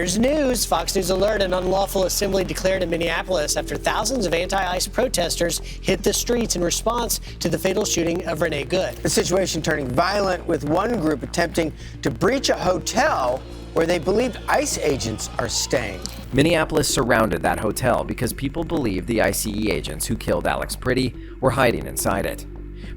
There's news. Fox News alert: an unlawful assembly declared in Minneapolis after thousands of anti-ICE protesters hit the streets in response to the fatal shooting of Renee Good. The situation turning violent, with one group attempting to breach a hotel where they believed ICE agents are staying. Minneapolis surrounded that hotel because people believed the ICE agents who killed Alex Pretty were hiding inside it.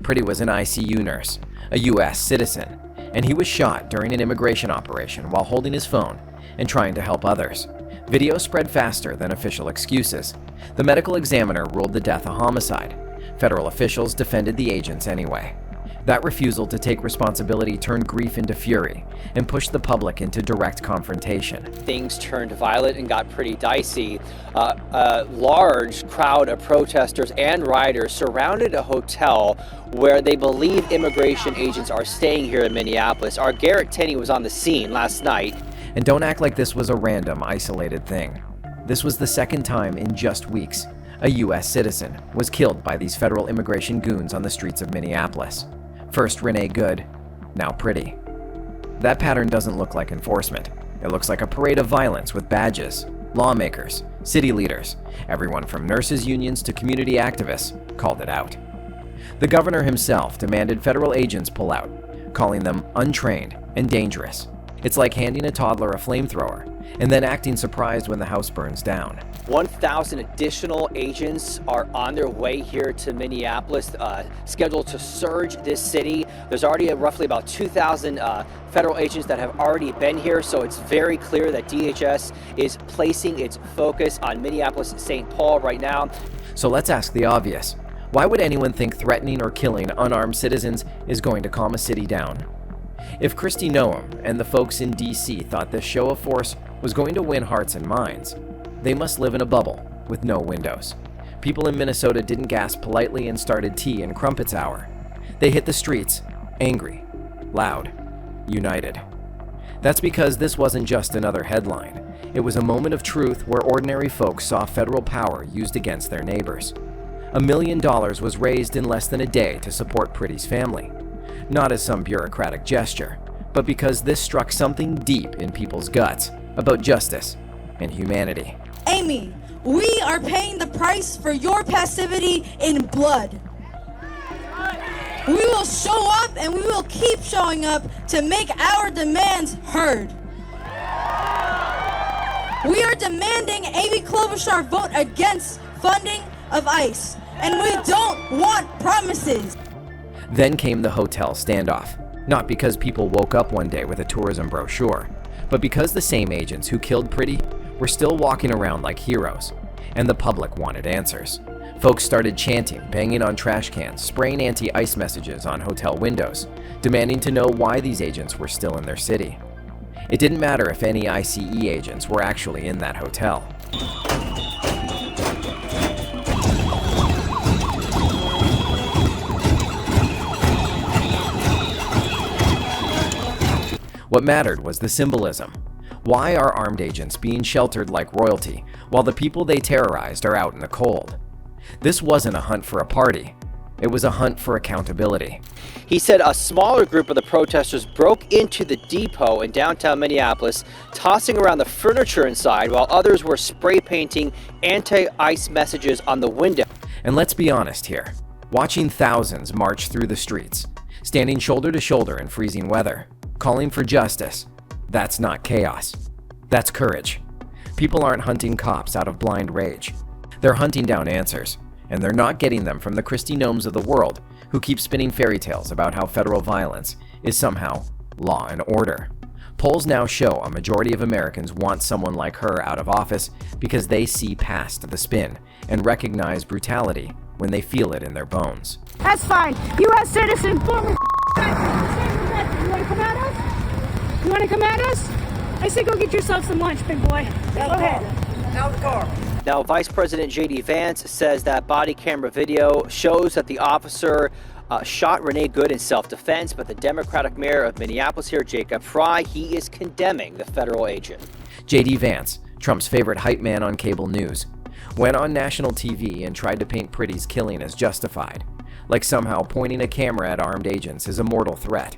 Pretty was an ICU nurse, a U.S. citizen, and he was shot during an immigration operation while holding his phone and trying to help others. Video spread faster than official excuses. The medical examiner ruled the death a homicide. Federal officials defended the agents anyway. That refusal to take responsibility turned grief into fury and pushed the public into direct confrontation. Things turned violent and got pretty dicey. A large crowd of protesters and rioters surrounded a hotel where they believe immigration agents are staying here in Minneapolis. Our Garrett Tenney was on the scene last night. And don't act like this was a random, isolated thing. This was the second time in just weeks a U.S. citizen was killed by these federal immigration goons on the streets of Minneapolis. First Renee Good, now Pretty. That pattern doesn't look like enforcement. It looks like a parade of violence with badges. Lawmakers, city leaders, everyone from nurses' unions to community activists called it out. The governor himself demanded federal agents pull out, calling them untrained and dangerous. It's like handing a toddler a flamethrower and then acting surprised when the house burns down. 1,000 additional agents are on their way here to Minneapolis, scheduled to surge this city. There's already roughly about 2,000 federal agents that have already been here, so it's very clear that DHS is placing its focus on Minneapolis-St. Paul right now. So let's ask the obvious. Why would anyone think threatening or killing unarmed citizens is going to calm a city down? If Kristi Noem and the folks in D.C. thought this show of force was going to win hearts and minds, they must live in a bubble with no windows. People in Minnesota didn't gasp politely and started tea and crumpets hour. They hit the streets, angry, loud, united. That's because this wasn't just another headline. It was a moment of truth where ordinary folks saw federal power used against their neighbors. $1 million was raised in less than a day to support Pretty's family. Not as some bureaucratic gesture, but because this struck something deep in people's guts about justice and humanity. Amy, we are paying the price for your passivity in blood. We will show up and we will keep showing up to make our demands heard. We are demanding Amy Klobuchar vote against funding of ICE, and we don't want promises. Then came the hotel standoff, not because people woke up one day with a tourism brochure, but because the same agents who killed Pretty were still walking around like heroes, and the public wanted answers. Folks started chanting, banging on trash cans, spraying anti-ICE messages on hotel windows, demanding to know why these agents were still in their city. It didn't matter if any ICE agents were actually in that hotel. What mattered was the symbolism. Why are armed agents being sheltered like royalty while the people they terrorized are out in the cold? This wasn't a hunt for a party. It was a hunt for accountability. He said a smaller group of the protesters broke into the depot in downtown Minneapolis, tossing around the furniture inside, while others were spray painting anti-ICE messages on the window. And let's be honest here. Watching thousands march through the streets, standing shoulder to shoulder in freezing weather, calling for justice, that's not chaos. That's courage. People aren't hunting cops out of blind rage. They're hunting down answers, and they're not getting them from the Kristi Noems of the world who keep spinning fairy tales about how federal violence is somehow law and order. Polls now show a majority of Americans want someone like her out of office because they see past the spin and recognize brutality when they feel it in their bones. That's fine. U.S. citizen, former. You want to come at us? You want to come at us? I say go get yourself some lunch, big boy. Go ahead. Out the car. Now, Vice President J.D. Vance says that body camera video shows that the officer shot Renee Good in self-defense, but the Democratic mayor of Minneapolis here, Jacob Fry, he is condemning the federal agent. J.D. Vance, Trump's favorite hype man on cable news, went on national TV and tried to paint Pretty's killing as justified, like somehow pointing a camera at armed agents is a mortal threat.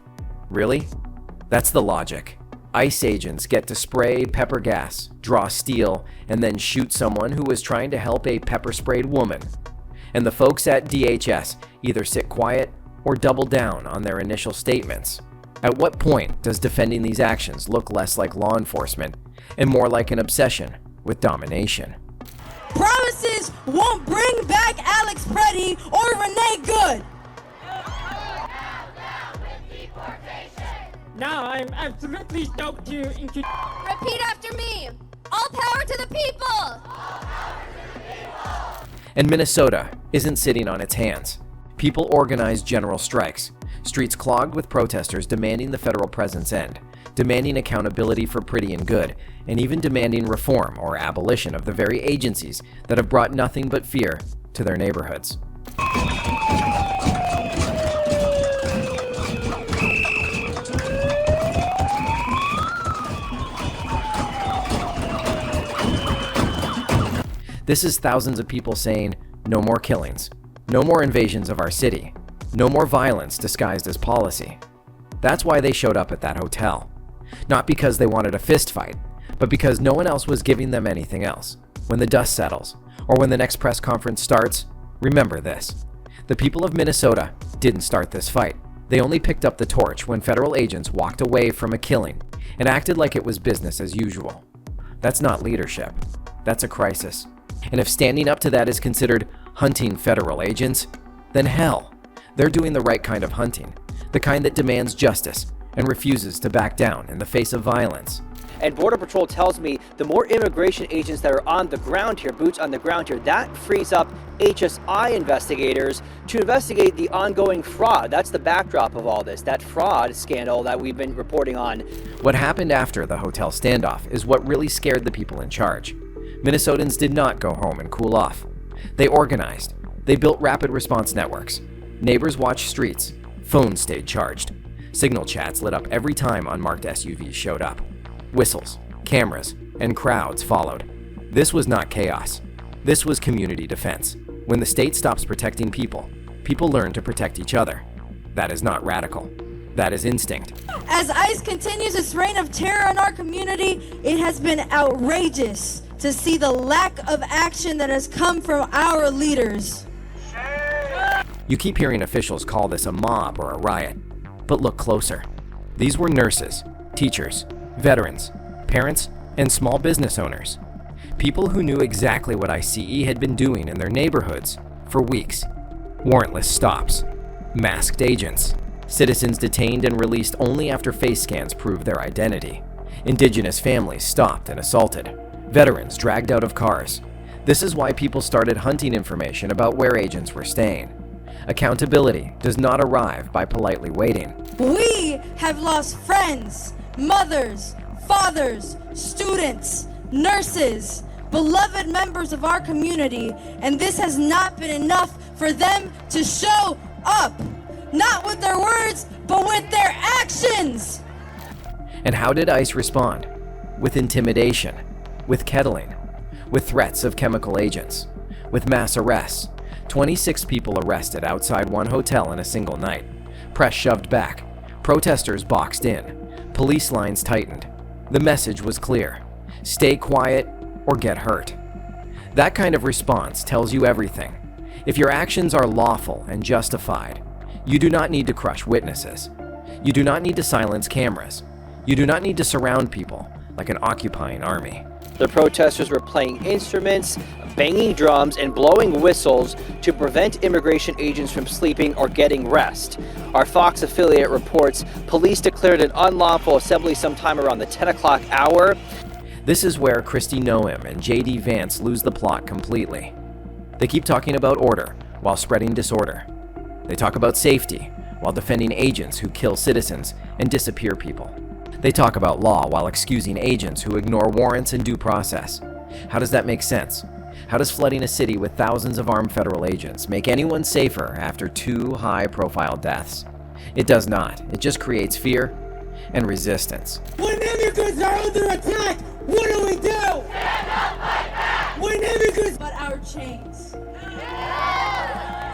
Really? That's the logic. ICE agents get to spray pepper gas, draw steel, and then shoot someone who was trying to help a pepper-sprayed woman. And the folks at DHS either sit quiet or double down on their initial statements. At what point does defending these actions look less like law enforcement and more like an obsession with domination? Promises won't bring back Alex Preddy or Renee Good. Now I'm absolutely stoked to introduce. Repeat after me. All power to the people. And Minnesota isn't sitting on its hands. People organized general strikes, streets clogged with protesters demanding the federal presence end, demanding accountability for pretty and good, and even demanding reform or abolition of the very agencies that have brought nothing but fear to their neighborhoods. This is thousands of people saying, no more killings, no more invasions of our city, no more violence disguised as policy. That's why they showed up at that hotel. Not because they wanted a fist fight, but because no one else was giving them anything else. When the dust settles, or when the next press conference starts, remember this. The people of Minnesota didn't start this fight. They only picked up the torch when federal agents walked away from a killing and acted like it was business as usual. That's not leadership. That's a crisis. And if standing up to that is considered hunting federal agents, then hell, they're doing the right kind of hunting, the kind that demands justice and refuses to back down in the face of violence. And Border Patrol tells me the more immigration agents that are on the ground here, boots on the ground here, that frees up HSI investigators to investigate the ongoing fraud. That's the backdrop of all this, that fraud scandal that we've been reporting on. What happened after the hotel standoff is what really scared the people in charge. Minnesotans did not go home and cool off. They organized. They built rapid response networks. Neighbors watched streets. Phones stayed charged. Signal chats lit up every time unmarked SUVs showed up. Whistles, cameras, and crowds followed. This was not chaos. This was community defense. When the state stops protecting people, people learn to protect each other. That is not radical. That is instinct. As ICE continues its reign of terror in our community, it has been outrageous to see the lack of action that has come from our leaders. You keep hearing officials call this a mob or a riot, but look closer. These were nurses, teachers, veterans, parents, and small business owners. People who knew exactly what ICE had been doing in their neighborhoods for weeks. Warrantless stops, masked agents, citizens detained and released only after face scans proved their identity. Indigenous families stopped and assaulted. Veterans dragged out of cars. This is why people started hunting information about where agents were staying. Accountability does not arrive by politely waiting. We have lost friends, mothers, fathers, students, nurses, beloved members of our community, and this has not been enough for them to show up. Not with their words, but with their actions. And how did ICE respond? With intimidation, with kettling, with threats of chemical agents, with mass arrests. 26 people arrested outside one hotel in a single night. Press shoved back. Protesters boxed in. Police lines tightened. The message was clear. Stay quiet or get hurt. That kind of response tells you everything. If your actions are lawful and justified, you do not need to crush witnesses. You do not need to silence cameras. You do not need to surround people like an occupying army. The protesters were playing instruments, banging drums, and blowing whistles to prevent immigration agents from sleeping or getting rest. Our Fox affiliate reports police declared an unlawful assembly sometime around the 10 o'clock hour. This is where Kristi Noem and J.D. Vance lose the plot completely. They keep talking about order while spreading disorder. They talk about safety while defending agents who kill citizens and disappear people. They talk about law while excusing agents who ignore warrants and due process. How does that make sense? How does flooding a city with thousands of armed federal agents make anyone safer after 2 high-profile deaths? It does not. It just creates fear and resistance. When immigrants are under attack, what do we do? Stand up, fight back! When immigrants... But our chains.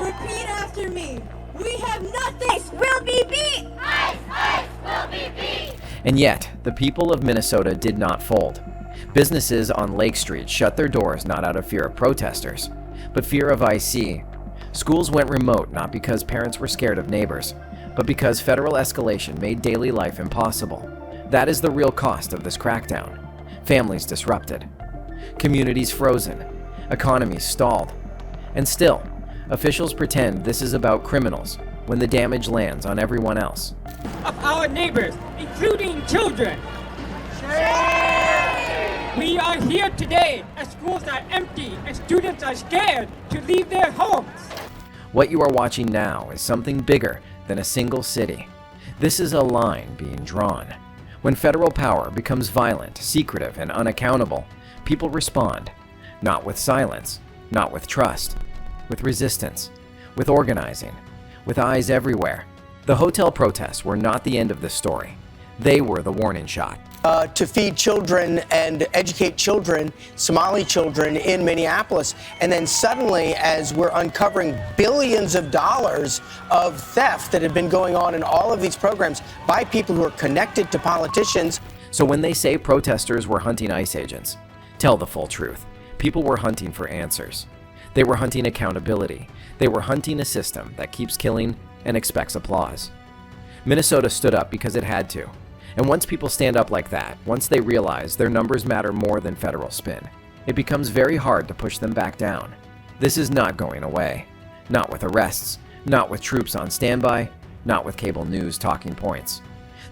Repeat after me. We have nothing. ICE will be beat! ICE will be beat! And yet, the people of Minnesota did not fold. Businesses on Lake Street shut their doors not out of fear of protesters, but fear of IC. Schools went remote not because parents were scared of neighbors, but because federal escalation made daily life impossible. That is the real cost of this crackdown. Families disrupted, communities frozen, economies stalled. And still, officials pretend this is about criminals when the damage lands on everyone else. Of our neighbors, including children. We are here today as schools are empty and students are scared to leave their homes. What you are watching now is something bigger than a single city. This is a line being drawn. When federal power becomes violent, secretive, and unaccountable, people respond, not with silence, not with trust, with resistance, with organizing, with eyes everywhere. The hotel protests were not the end of the story. They were the warning shot. To feed children and educate children, Somali children in Minneapolis. And then suddenly, as we're uncovering billions of dollars of theft that had been going on in all of these programs by people who are connected to politicians. So when they say protesters were hunting ICE agents, tell the full truth. People were hunting for answers. They were hunting accountability. They were hunting a system that keeps killing and expects applause. Minnesota stood up because it had to. And once people stand up like that, once they realize their numbers matter more than federal spin, it becomes very hard to push them back down. This is not going away. Not with arrests, not with troops on standby, not with cable news talking points.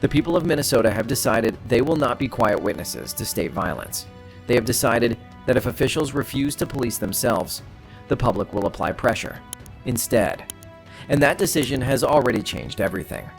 The people of Minnesota have decided they will not be quiet witnesses to state violence. They have decided that if officials refuse to police themselves, the public will apply pressure instead. And that decision has already changed everything.